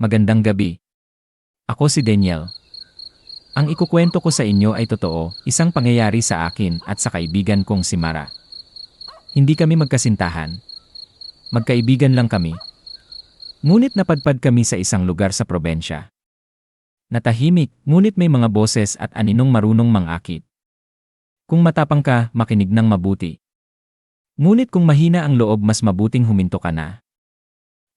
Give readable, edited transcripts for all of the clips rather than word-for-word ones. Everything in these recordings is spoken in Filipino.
Magandang gabi. Ako si Daniel. Ang ikukwento ko sa inyo ay totoo, isang pangyayari sa akin at sa kaibigan kong si Mara. Hindi kami magkasintahan. Magkaibigan lang kami. Ngunit napadpad kami sa isang lugar sa probensya. Natahimik, ngunit may mga boses at aninong marunong mangakit. Kung matapang ka, makinig ng mabuti. Ngunit kung mahina ang loob, mas mabuting huminto ka na.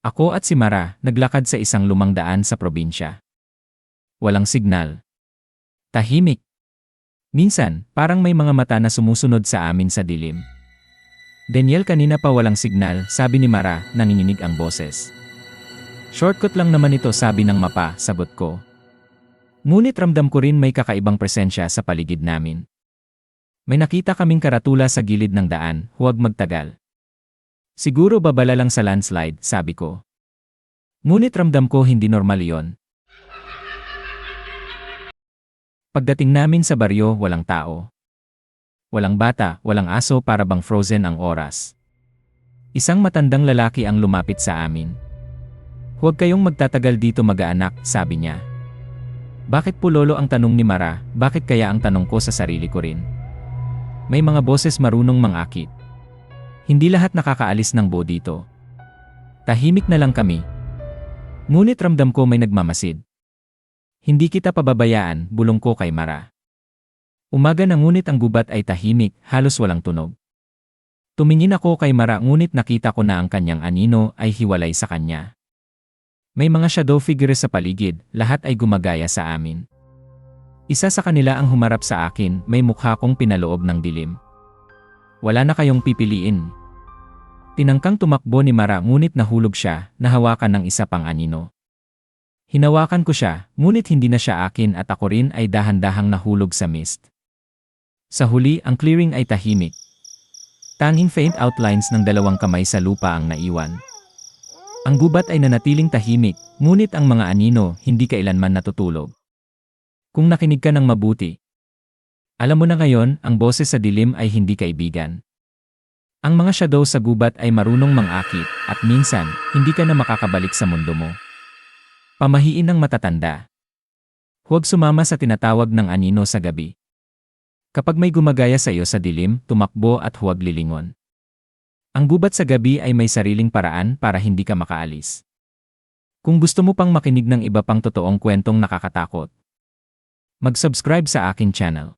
Ako at si Mara, naglakad sa isang lumang daan sa probinsya. Walang signal. Tahimik. Minsan, parang may mga mata na sumusunod sa amin sa dilim. Daniel, kanina pa walang signal, sabi ni Mara, nanginginig ang boses. Shortcut lang naman ito, sabi ng mapa, sagot ko. Ngunit ramdam ko rin may kakaibang presensya sa paligid namin. May nakita kaming karatula sa gilid ng daan, huwag magtagal. Siguro babala lang sa landslide, sabi ko. Ngunit ramdam ko hindi normal iyon. Pagdating namin sa baryo, walang tao. Walang bata, walang aso, para bang frozen ang oras. Isang matandang lalaki ang lumapit sa amin. Huwag kayong magtatagal dito, mag-aanak, sabi niya. Bakit po lolo, ang tanong ni Mara, bakit kaya ang tanong ko sa sarili ko rin? May mga boses marunong mangakit. Hindi lahat nakakaalis ng buo dito. Tahimik na lang kami. Ngunit ramdam ko may nagmamasid. Hindi kita pababayaan, bulong ko kay Mara. Umaga na, ngunit ang gubat ay tahimik, halos walang tunog. Tumingin ako kay Mara, ngunit nakita ko na ang kanyang anino ay hiwalay sa kanya. May mga shadow figures sa paligid, lahat ay gumagaya sa amin. Isa sa kanila ang humarap sa akin, may mukha kong pinaloob ng dilim. Wala na kayong pipiliin. Tinangkang tumakbo ni Mara, ngunit nahulog siya, nahawakan ng isa pang anino. Hinawakan ko siya, ngunit hindi na siya akin at ako rin ay dahan-dahang nahulog sa mist. Sa huli, ang clearing ay tahimik. Tanging faint outlines ng dalawang kamay sa lupa ang naiwan. Ang gubat ay nanatiling tahimik, ngunit ang mga anino hindi kailanman natutulog. Kung nakinig ka ng mabuti, alam mo na ngayon, ang boses sa dilim ay hindi kaibigan. Ang mga shadow sa gubat ay marunong mangakit at minsan, hindi ka na makakabalik sa mundo mo. Pamahiin ng matatanda. Huwag sumama sa tinatawag ng anino sa gabi. Kapag may gumagaya sa iyo sa dilim, tumakbo at huwag lilingon. Ang gubat sa gabi ay may sariling paraan para hindi ka makaalis. Kung gusto mo pang makinig ng iba pang totoong kwentong nakakatakot, mag-subscribe sa aking channel.